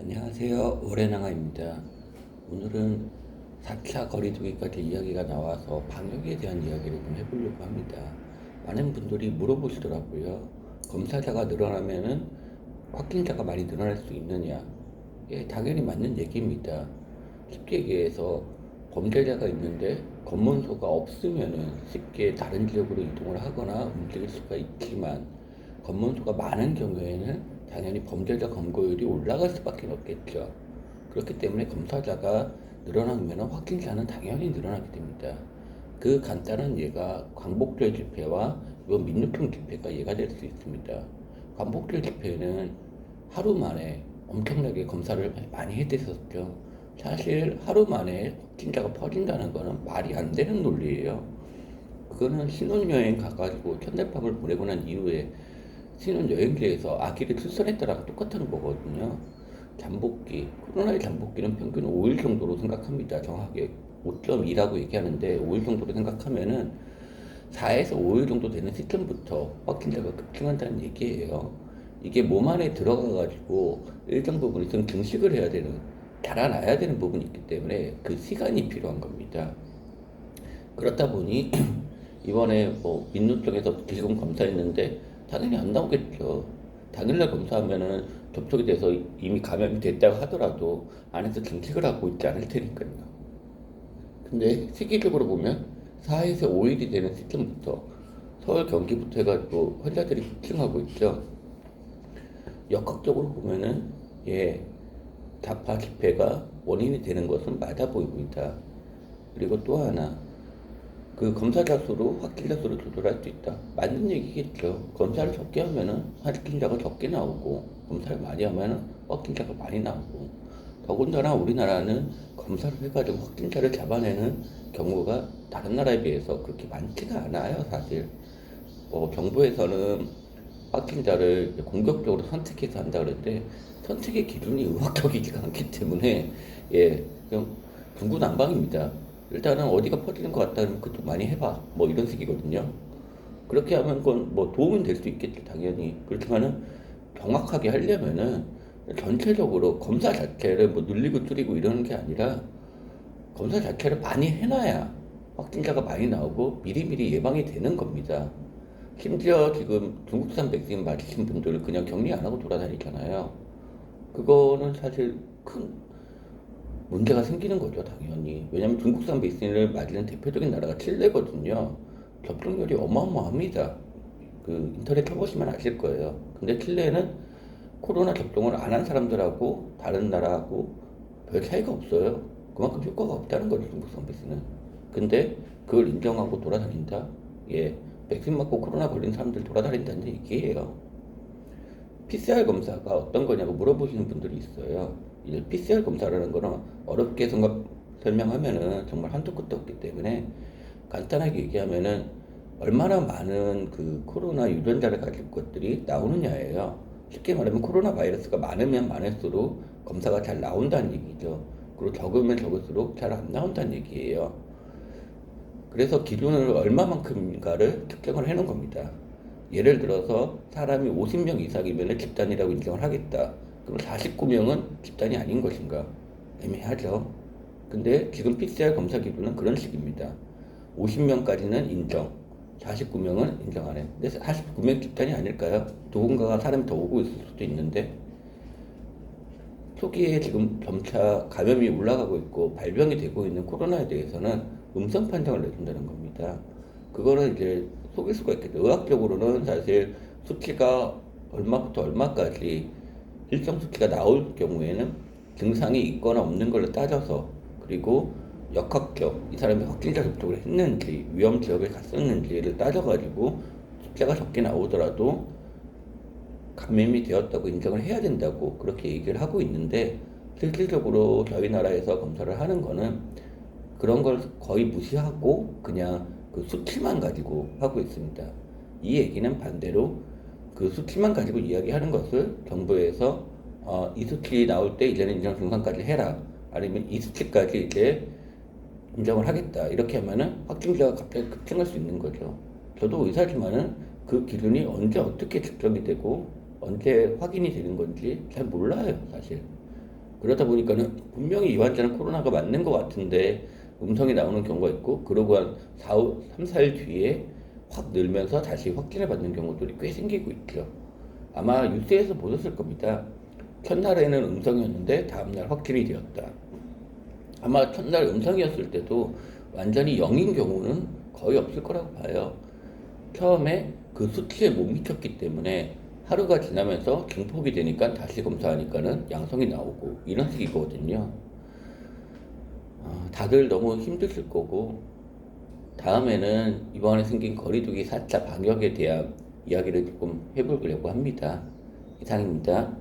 안녕하세요. 오래나가입니다. 오늘은 4차 거리두기까지 이야기가 나와서 방역에 대한 이야기를 좀 해보려고 합니다. 많은 분들이 물어보시더라고요. 검사자가 늘어나면은 확진자가 많이 늘어날 수 있느냐? 예, 당연히 맞는 얘기입니다. 쉽게 얘기해서 범죄자가 있는데 검문소가 없으면은 쉽게 다른 지역으로 이동을 하거나 움직일 수가 있지만 검문소가 많은 경우에는 당연히 범죄자 검거율이 올라갈 수밖에 없겠죠. 그렇기 때문에 검사자가 늘어나면 확진자는 당연히 늘어나게 됩니다. 그 간단한 예가 광복절 집회와 이번 민주평 집회가 예가 될 수 있습니다. 광복절 집회는 하루 만에 엄청나게 검사를 많이 해댔었죠. 사실 하루 만에 확진자가 퍼진다는 거는 말이 안 되는 논리예요. 그거는 신혼여행 가가지고 첫날밤을 보내고 난 이후에 신혼여행지에서 아기를 출산했다랑 똑같은 거거든요. 잠복기, 코로나의 잠복기는 평균 5일 정도로 생각합니다. 정확하게 5.2라고 얘기하는데 5일 정도로 생각하면은 4에서 5일 정도 되는 시점부터 확진자가 급증한다는 얘기예요. 이게 몸 안에 들어가가지고 일정 부분 있으면 증식을 해야 되는, 달아나야 되는 부분이 있기 때문에 그 시간이 필요한 겁니다. 그렇다 보니 이번에 뭐 민노 쪽에서 기금 검사했는데 당연히 안 나오겠죠. 당일날 검사하면은 접촉이 돼서 이미 감염이 됐다고 하더라도 안에서 증식을 하고 있지 않을 테니까요. 근데 시기적으로 보면 4에서 5일이 되는 시점부터 서울 경기부터 해가지고 환자들이 급증하고 있죠. 역학적으로 보면은 예, 다파 집회가 원인이 되는 것은 맞아 보입니다. 그리고 또 하나 그 검사자 수로 확진자 수를 조절할 수 있다. 맞는 얘기겠죠. 검사를 적게 하면은 확진자가 적게 나오고 검사를 많이 하면은 확진자가 많이 나오고 더군다나 우리나라는 검사를 해가지고 확진자를 잡아내는 경우가 다른 나라에 비해서 그렇게 많지가 않아요, 사실. 정부에서는 확진자를 공격적으로 선택해서 한다 그러는데 선택의 기준이 의학적이지가 않기 때문에 예, 그냥 중구난방입니다. 일단은 어디가 퍼지는 것 같다면 그쪽 많이 해봐. 뭐 이런 식이거든요. 그렇게 하면 그건 뭐 도움은 될 수 있겠죠, 당연히. 그렇지만은 정확하게 하려면은 전체적으로 검사 자체를 뭐 늘리고 줄이고 이러는 게 아니라 검사 자체를 많이 해놔야 확진자가 많이 나오고 미리미리 예방이 되는 겁니다. 심지어 지금 중국산 백신 맞으신 분들 그냥 격리 안 하고 돌아다니잖아요. 그거는 사실 큰 문제가 생기는 거죠, 당연히. 왜냐면 중국산 백신을 맞는 대표적인 나라가 칠레거든요. 접종률이 어마어마합니다. 그 인터넷 쳐보시면 아실 거예요. 근데 칠레는 코로나 접종을 안 한 사람들하고 다른 나라하고 별 차이가 없어요. 그만큼 효과가 없다는 거죠, 중국산 백신은. 근데 그걸 인정하고 돌아다닌다? 예. 백신 맞고 코로나 걸린 사람들 돌아다닌다는 얘기예요. PCR 검사가 어떤 거냐고 물어보시는 분들이 있어요. 이 PCR 검사라는 거는 어렵게 설명하면은 정말 한도 끝도 없기 때문에 간단하게 얘기하면은 얼마나 많은 그 코로나 유전자를 가진 것들이 나오느냐예요. 쉽게 말하면 코로나 바이러스가 많으면 많을수록 검사가 잘 나온다는 얘기죠. 그리고 적으면 적을수록 잘 안 나온다는 얘기예요. 그래서 기준을 얼마만큼인가를 측정을 해놓은 겁니다. 예를 들어서 사람이 50명 이상이면 집단이라고 인정을 하겠다. 그럼 49명은 집단이 아닌 것인가? 애매하죠. 근데 지금 PCR 검사 기준은 그런 식입니다. 50명까지는 인정, 49명은 인정 안 해. 근데 49명 집단이 아닐까요? 누군가가 사람이 더 오고 있을 수도 있는데 초기에 지금 점차 감염이 올라가고 있고 발병이 되고 있는 코로나에 대해서는 음성 판정을 내준다는 겁니다. 그거는 이제 속일 수가 있겠죠. 의학적으로는 사실 수치가 얼마부터 얼마까지 일정 수치가 나올 경우에는 증상이 있거나 없는 걸 따져서 그리고 역학적 이 사람이 확진자 접촉을 했는지 위험 지역에 갔었는지를 따져가지고 숫자가 적게 나오더라도 감염이 되었다고 인정을 해야 된다고 그렇게 얘기를 하고 있는데 실질적으로 저희 나라에서 검사를 하는 거는 그런 걸 거의 무시하고 그냥 그 수치만 가지고 하고 있습니다. 이 얘기는 반대로 그 수치만 가지고 이야기하는 것을 정부에서 이 수치 나올 때 이제는 인정 증상까지 해라. 아니면 이 수치까지 이제 인정을 하겠다. 이렇게 하면은 확진자가 갑자기 급증할 수 있는 거죠. 저도 의사지만은 그 기준이 언제 어떻게 측정이 되고 언제 확인이 되는 건지 잘 몰라요, 사실. 그러다 보니까는 분명히 이 환자는 코로나가 맞는 것 같은데 음성이 나오는 경우가 있고, 그러고 한 3, 4일 뒤에 확 늘면서 다시 확진을 받는 경우들이 꽤 생기고 있죠. 아마 뉴스에서 보셨을 겁니다. 첫날에는 음성이었는데 다음날 확진이 되었다. 아마 첫날 음성이었을 때도 완전히 0인 경우는 거의 없을 거라고 봐요. 처음에 그 수치에 못 미쳤기 때문에 하루가 지나면서 증폭이 되니까 다시 검사하니까는 양성이 나오고 이런 식이거든요. 다들 너무 힘드실 거고, 다음에는 이번에 생긴 거리두기 4차 방역에 대한 이야기를 조금 해보려고 합니다. 이상입니다.